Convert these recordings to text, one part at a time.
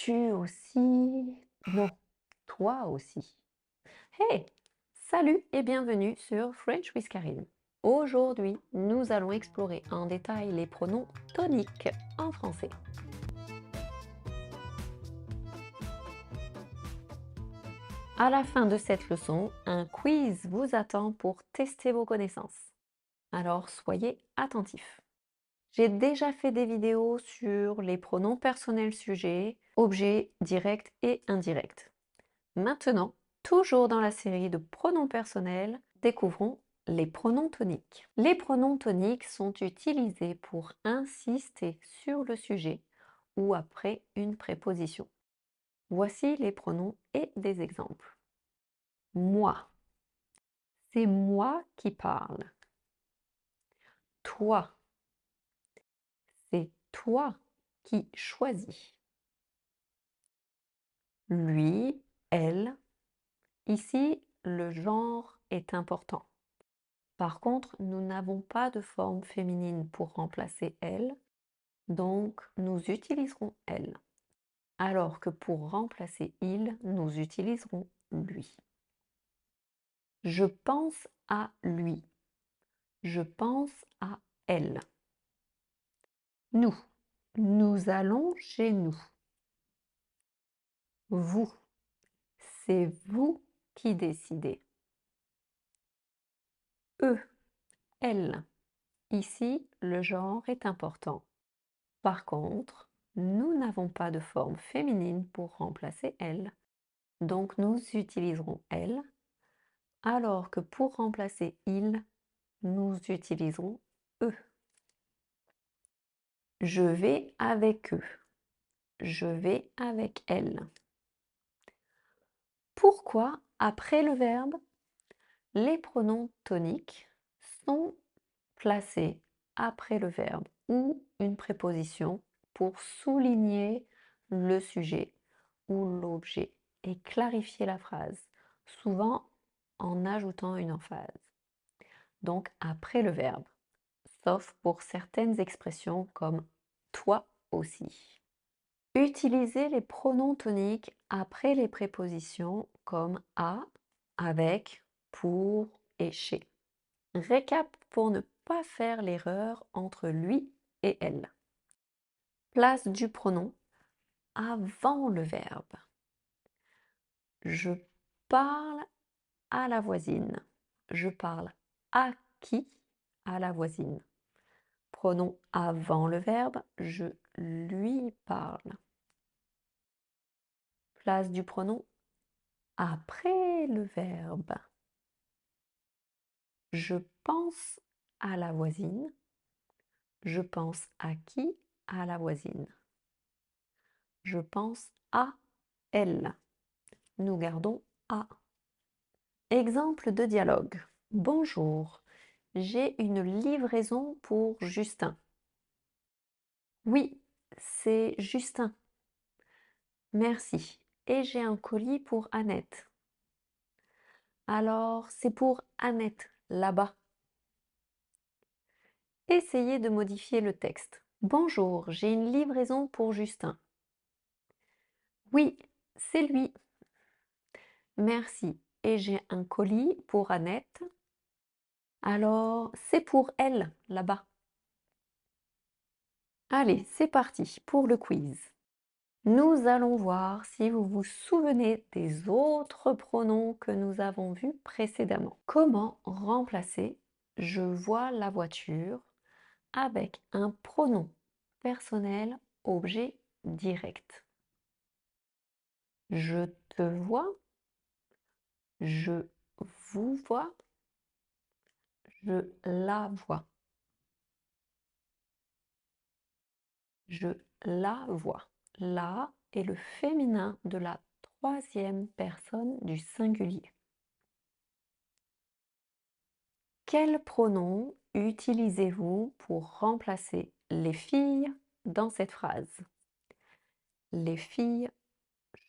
Tu aussi? Non, toi aussi. Hey! Salut et bienvenue sur French with Karine. Aujourd'hui, nous allons explorer en détail les pronoms toniques en français. À la fin de cette leçon, un quiz vous attend pour tester vos connaissances. Alors soyez attentifs. J'ai déjà fait des vidéos sur les pronoms personnels sujets, objets directs et indirects. Maintenant, toujours dans la série de pronoms personnels, découvrons les pronoms toniques. Les pronoms toniques sont utilisés pour insister sur le sujet ou après une préposition. Voici les pronoms et des exemples. Moi, c'est moi qui parle. Toi, c'est toi qui choisis. Lui, elle. Ici, le genre est important. Par contre, nous n'avons pas de forme féminine pour remplacer elle, donc nous utiliserons elle. Alors que pour remplacer il, nous utiliserons lui. Je pense à lui. Je pense à elle. Nous. Nous allons chez nous. Vous. C'est vous qui décidez. Eux. Elle. Ici, le genre est important. Par contre, nous n'avons pas de forme féminine pour remplacer elle, donc nous utiliserons elle, alors que pour remplacer il, nous utiliserons eux. Je vais avec eux. Je vais avec elle. Pourquoi, après le verbe, les pronoms toniques sont placés après le verbe ou une préposition pour souligner le sujet ou l'objet et clarifier la phrase, souvent en ajoutant une emphase. Donc après le verbe, sauf pour certaines expressions comme toi aussi. Utilisez les pronoms toniques après les prépositions comme à, avec, pour et chez. Récap pour ne pas faire l'erreur entre lui et elle. Place du pronom avant le verbe. Je parle à la voisine. Je parle à qui? À la voisine. Pronom avant le verbe, je lui parle. Place du pronom après le verbe. Je pense à la voisine. Je pense à qui? À la voisine. Je pense à elle. Nous gardons à. Exemple de dialogue. Bonjour, j'ai une livraison pour Justin. Oui, c'est Justin. Merci. Et j'ai un colis pour Annette. Alors, c'est pour Annette, là-bas. Essayez de modifier le texte. Bonjour, j'ai une livraison pour Justin. Oui, c'est lui. Merci. Et j'ai un colis pour Annette. Alors, c'est pour elle, là-bas. Allez, c'est parti pour le quiz. Nous allons voir si vous vous souvenez des autres pronoms que nous avons vus précédemment. Comment remplacer je vois la voiture avec un pronom personnel objet direct. Je te vois, je vous vois, je la vois. Je la vois. La est le féminin de la troisième personne du singulier. Quel pronom utilisez-vous pour remplacer les filles dans cette phrase? Les filles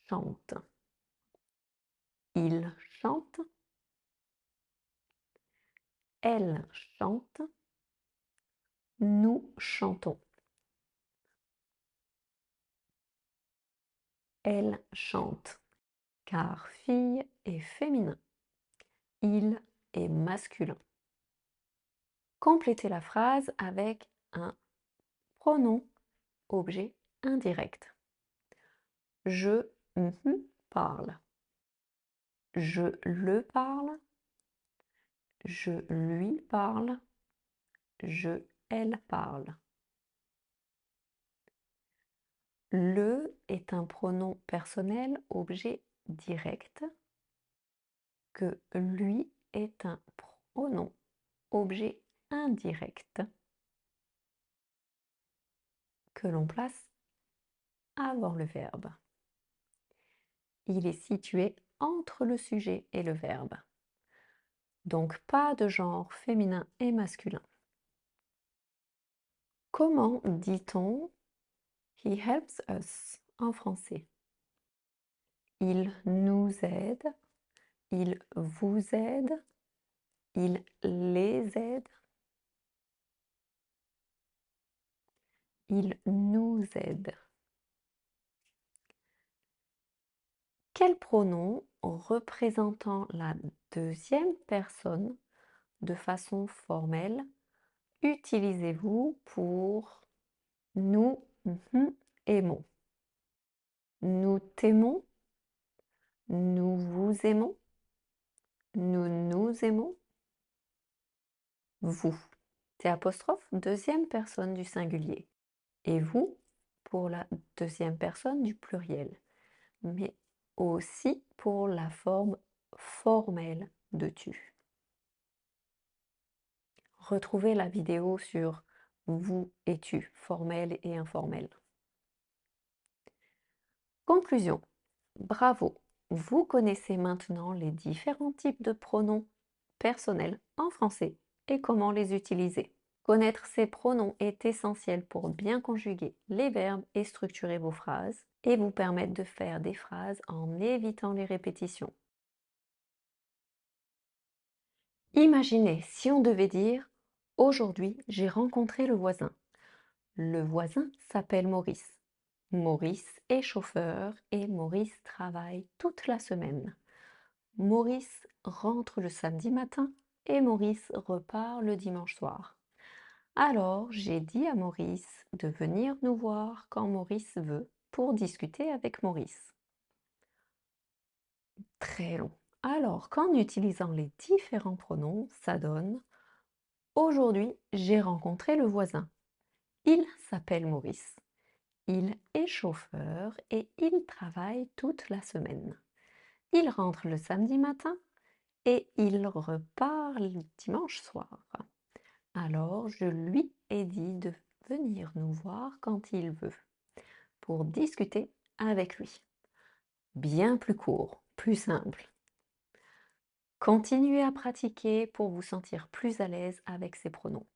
chantent. Ils chantent. Elles chantent. Nous chantons. Elle chante, car fille est féminin. Il est masculin. Complétez la phrase avec un pronom objet indirect. Je parle. Je le parle. Je lui parle. Elle parle. Le est un pronom personnel objet direct, que lui est un pronom objet indirect que l'on place avant le verbe. Il est situé entre le sujet et le verbe. Donc pas de genre féminin et masculin. Comment dit-on He helps us en français? Il nous aide, il vous aide, il les aide, il nous aide. Quel pronom représentant la deuxième personne de façon formelle utilisez-vous pour nous aimons? Nous t'aimons, nous vous aimons, nous nous aimons, vous. T apostrophe deuxième personne du singulier. Et vous pour la deuxième personne du pluriel, mais aussi pour la forme formelle de tu. Retrouvez la vidéo sur vous et tu, formel et informel. Conclusion. Bravo, vous connaissez maintenant les différents types de pronoms personnels en français et comment les utiliser. Connaître ces pronoms est essentiel pour bien conjuguer les verbes et structurer vos phrases et vous permettre de faire des phrases en évitant les répétitions. Imaginez si on devait dire « Aujourd'hui, j'ai rencontré le voisin ». Le voisin s'appelle Maurice. Maurice est chauffeur et Maurice travaille toute la semaine. Maurice rentre le samedi matin et Maurice repart le dimanche soir. Alors, j'ai dit à Maurice de venir nous voir quand Maurice veut pour discuter avec Maurice. Très long. Alors, qu'en utilisant les différents pronoms, ça donne « Aujourd'hui, j'ai rencontré le voisin. Il s'appelle Maurice. Il est chauffeur et il travaille toute la semaine. Il rentre le samedi matin et il repart le dimanche soir. Alors, je lui ai dit de venir nous voir quand il veut, pour discuter avec lui. » Bien plus court, plus simple. Continuez à pratiquer pour vous sentir plus à l'aise avec ces pronoms.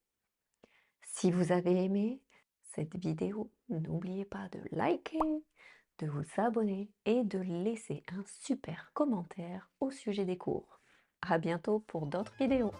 Si vous avez aimé cette vidéo, n'oubliez pas de liker, de vous abonner et de laisser un super commentaire au sujet des cours. À bientôt pour d'autres vidéos.